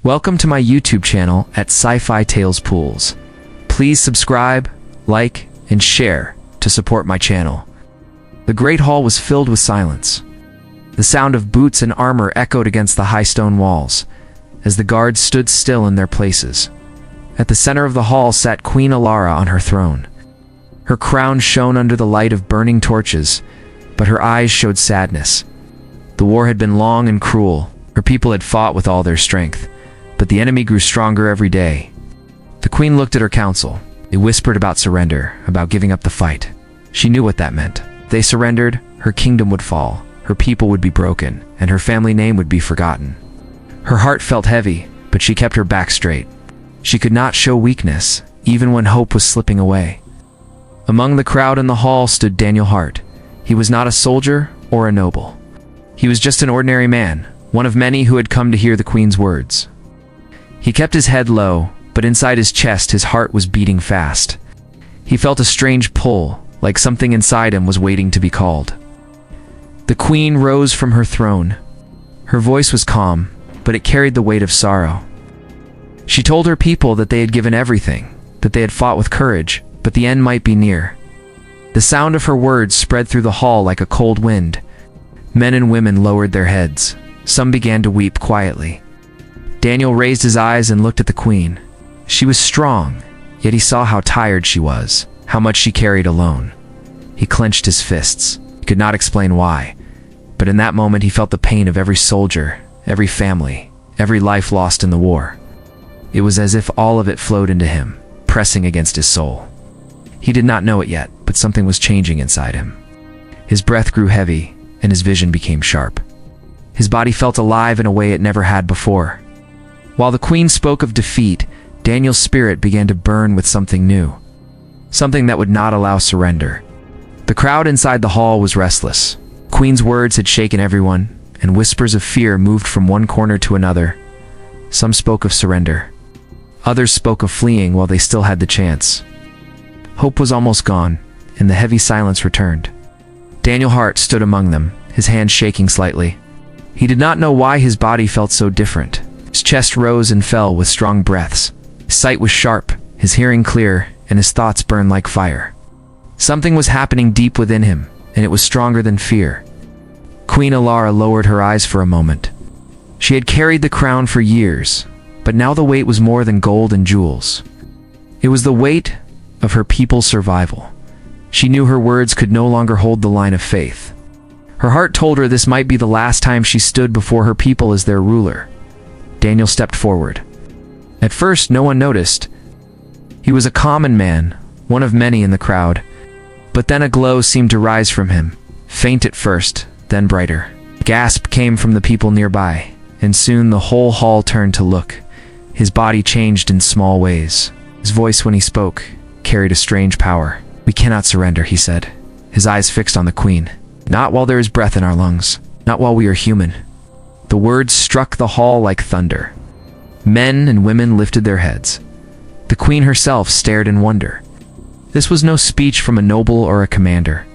Welcome to my YouTube channel at Sci-Fi Tales Pools. Please subscribe, like, and share to support my channel. The Great Hall was filled with silence. The sound of boots and armor echoed against the high stone walls, as the guards stood still in their places. At the center of the hall sat Queen Alara on her throne. Her crown shone under the light of burning torches, but her eyes showed sadness. The war had been long and cruel. Her people had fought with all their strength, but the enemy grew stronger every day. The queen looked at her council. They whispered about surrender, about giving up the fight. She knew what that meant. If they surrendered, her kingdom would fall, her people would be broken, and her family name would be forgotten. Her heart felt heavy, but she kept her back straight. She could not show weakness, even when hope was slipping away. Among the crowd in the hall stood Daniel Hart. He was not a soldier or a noble. He was just an ordinary man, one of many who had come to hear the queen's words. He kept his head low, but inside his chest his heart was beating fast. He felt a strange pull, like something inside him was waiting to be called. The queen rose from her throne. Her voice was calm, but it carried the weight of sorrow. She told her people that they had given everything, that they had fought with courage, but the end might be near. The sound of her words spread through the hall like a cold wind. Men and women lowered their heads. Some began to weep quietly. Daniel raised his eyes and looked at the queen. She was strong, yet he saw how tired she was, how much she carried alone. He clenched his fists. He could not explain why, but in that moment he felt the pain of every soldier, every family, every life lost in the war. It was as if all of it flowed into him, pressing against his soul. He did not know it yet, but something was changing inside him. His breath grew heavy, and his vision became sharp. His body felt alive in a way it never had before. While the queen spoke of defeat, Daniel's spirit began to burn with something new, something that would not allow surrender. The crowd inside the hall was restless. Queen's words had shaken everyone, and whispers of fear moved from one corner to another. Some spoke of surrender. Others spoke of fleeing while they still had the chance. Hope was almost gone, and the heavy silence returned. Daniel Hart stood among them, his hand shaking slightly. He did not know why his body felt so different. His chest rose and fell with strong breaths. His sight was sharp, his hearing clear, and his thoughts burned like fire. Something was happening deep within him, and it was stronger than fear. Queen Alara lowered her eyes for a moment. She had carried the crown for years, but now the weight was more than gold and jewels. It was the weight of her people's survival. She knew her words could no longer hold the line of faith. Her heart told her this might be the last time she stood before her people as their ruler. Daniel stepped forward. At first, no one noticed. He was a common man, one of many in the crowd. But then a glow seemed to rise from him, faint at first, then brighter. A gasp came from the people nearby, and soon the whole hall turned to look. His body changed in small ways. His voice, when he spoke, carried a strange power. "We cannot surrender," he said, his eyes fixed on the queen. "Not while there is breath in our lungs. Not while we are human." The words struck the hall like thunder. Men and women lifted their heads. The queen herself stared in wonder. This was no speech from a noble or a commander.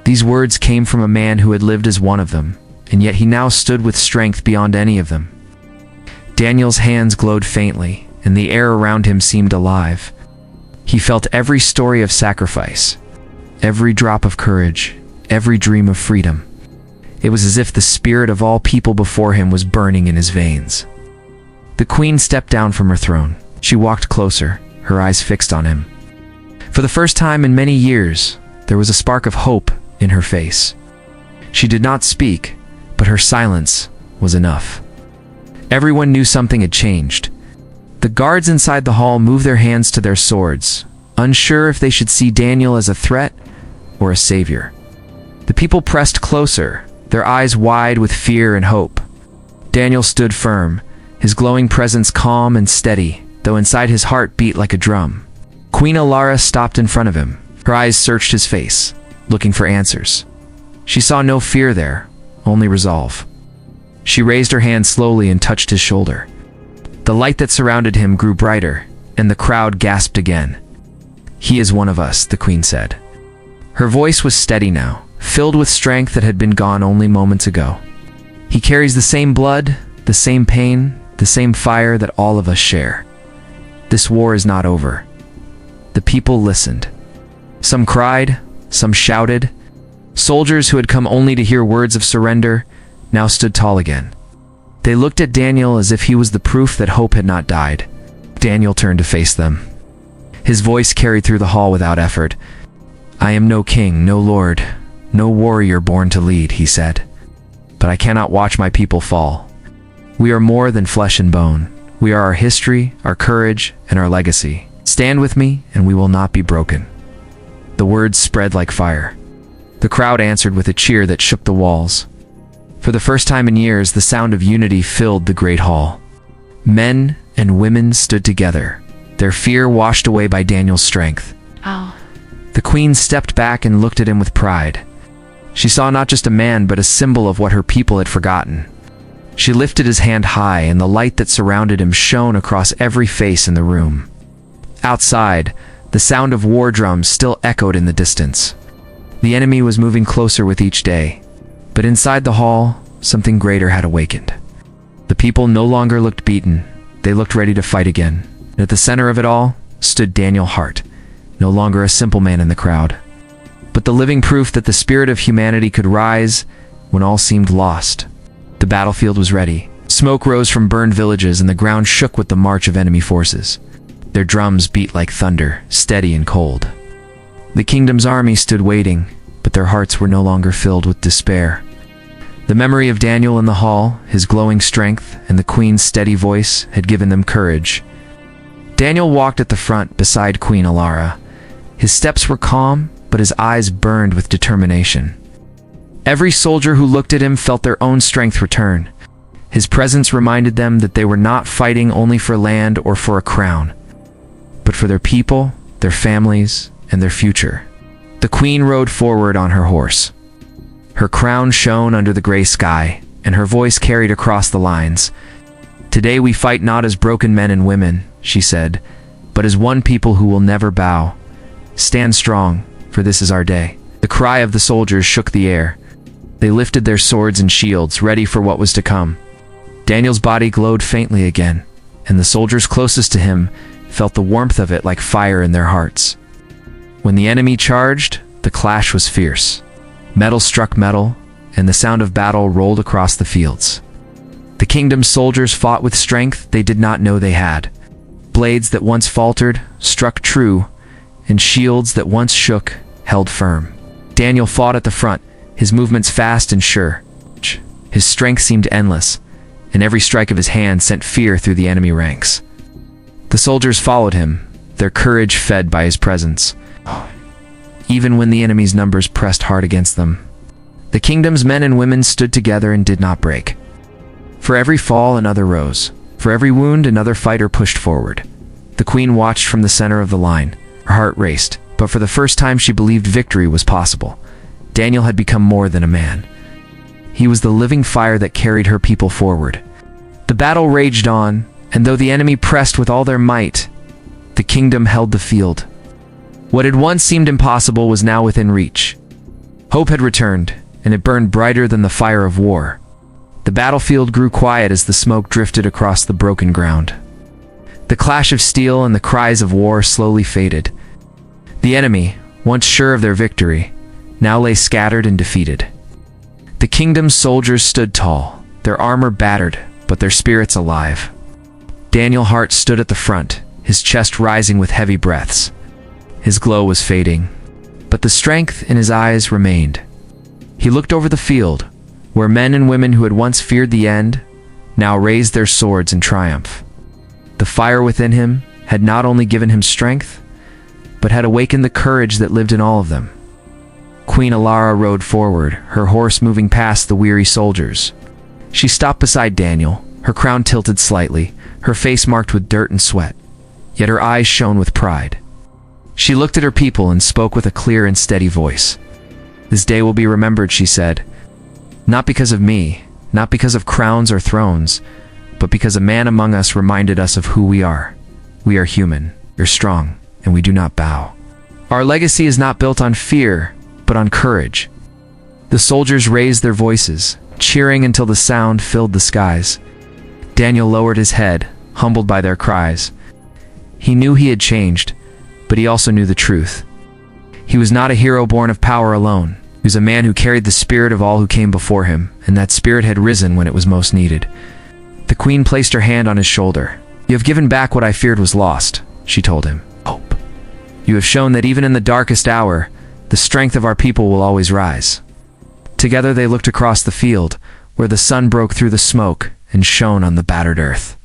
These words came from a man who had lived as one of them, and yet he now stood with strength beyond any of them. Daniel's hands glowed faintly, and the air around him seemed alive. He felt every story of sacrifice, every drop of courage, every dream of freedom. It was as if the spirit of all people before him was burning in his veins. The queen stepped down from her throne. She walked closer, her eyes fixed on him. For the first time in many years, there was a spark of hope in her face. She did not speak, but her silence was enough. Everyone knew something had changed. The guards inside the hall moved their hands to their swords, unsure if they should see Daniel as a threat or a savior. The people pressed closer, their eyes wide with fear and hope. Daniel stood firm, his glowing presence calm and steady, though inside his heart beat like a drum. Queen Alara stopped in front of him. Her eyes searched his face, looking for answers. She saw no fear there, only resolve. She raised her hand slowly and touched his shoulder. The light that surrounded him grew brighter, and the crowd gasped again. "He is one of us," the queen said. Her voice was steady now, filled with strength that had been gone only moments ago. "He carries the same blood, the same pain, the same fire that all of us share. This war is not over. The people listened. Some cried, some shouted. Soldiers who had come only to hear words of surrender now stood tall again. They looked at Daniel as if he was the proof that hope had not died. Daniel turned to face them. His voice carried through the hall without effort. "I am no king, no lord, no warrior born to lead," he said. "But I cannot watch my people fall. We are more than flesh and bone. We are our history, our courage, and our legacy. Stand with me, and we will not be broken." The words spread like fire. The crowd answered with a cheer that shook the walls. For the first time in years, the sound of unity filled the great hall. Men and women stood together, their fear washed away by Daniel's strength. Oh. The queen stepped back and looked at him with pride. She saw not just a man, but a symbol of what her people had forgotten. She lifted his hand high, and the light that surrounded him shone across every face in the room. Outside, the sound of war drums still echoed in the distance. The enemy was moving closer with each day. But inside the hall, something greater had awakened. The people no longer looked beaten. They looked ready to fight again. And at the center of it all stood Daniel Hart, no longer a simple man in the crowd, but the living proof that the spirit of humanity could rise when all seemed lost. The battlefield was ready. Smoke rose from burned villages, and the ground shook with the march of enemy forces. Their drums beat like thunder, steady and cold. The kingdom's army stood waiting, but their hearts were no longer filled with despair. The memory of Daniel in the hall, his glowing strength, and the queen's steady voice had given them courage. Daniel walked at the front beside Queen Alara. His steps were calm, but his eyes burned with determination. Every soldier who looked at him felt their own strength return. His presence reminded them that they were not fighting only for land or for a crown, but for their people, their families, and their future. The queen rode forward on her horse. Her crown shone under the gray sky, and her voice carried across the lines. "Today we fight not as broken men and women," she said, "but as one people who will never bow. Stand strong, for this is our day." The cry of the soldiers shook the air. They lifted their swords and shields, ready for what was to come. Daniel's body glowed faintly again, and the soldiers closest to him felt the warmth of it like fire in their hearts. When the enemy charged, the clash was fierce. Metal struck metal, and the sound of battle rolled across the fields. The kingdom's soldiers fought with strength they did not know they had. Blades that once faltered struck true, and shields that once shook held firm. Daniel fought at the front, his movements fast and sure. His strength seemed endless, and every strike of his hand sent fear through the enemy ranks. The soldiers followed him, their courage fed by his presence. Even when the enemy's numbers pressed hard against them, the kingdom's men and women stood together and did not break. For every fall, another rose. For every wound, another fighter pushed forward. The queen watched from the center of the line. Her heart raced, but for the first time she believed victory was possible. Daniel had become more than a man. He was the living fire that carried her people forward. The battle raged on, and though the enemy pressed with all their might, the kingdom held the field. What had once seemed impossible was now within reach. Hope had returned, and it burned brighter than the fire of war. The battlefield grew quiet as the smoke drifted across the broken ground. The clash of steel and the cries of war slowly faded. The enemy, once sure of their victory, now lay scattered and defeated. The kingdom's soldiers stood tall, their armor battered, but their spirits alive. Daniel Hart stood at the front, his chest rising with heavy breaths. His glow was fading, but the strength in his eyes remained. He looked over the field, where men and women who had once feared the end now raised their swords in triumph. The fire within him had not only given him strength, but had awakened the courage that lived in all of them. Queen Alara rode forward, her horse moving past the weary soldiers. She stopped beside Daniel, her crown tilted slightly, her face marked with dirt and sweat, yet her eyes shone with pride. She looked at her people and spoke with a clear and steady voice. "This day will be remembered," she said, "not because of me, not because of crowns or thrones, but because a man among us reminded us of who we are. We are human, we're strong, and we do not bow. Our legacy is not built on fear, but on courage." The soldiers raised their voices, cheering until the sound filled the skies. Daniel lowered his head, humbled by their cries. He knew he had changed, but he also knew the truth. He was not a hero born of power alone. He was a man who carried the spirit of all who came before him, and that spirit had risen when it was most needed. The queen placed her hand on his shoulder. "You have given back what I feared was lost," she told him. "Hope. You have shown that even in the darkest hour, the strength of our people will always rise." Together they looked across the field, where the sun broke through the smoke and shone on the battered earth.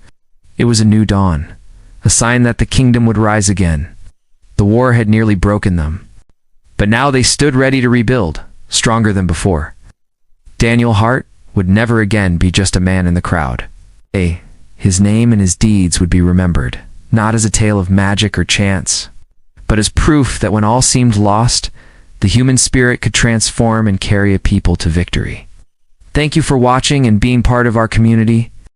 It was a new dawn, a sign that the kingdom would rise again. The war had nearly broken them, but now they stood ready to rebuild, stronger than before. Daniel Hart would never again be just a man in the crowd. His name and his deeds would be remembered, not as a tale of magic or chance, but as proof that when all seemed lost, the human spirit could transform and carry a people to victory. Thank you for watching and being part of our community.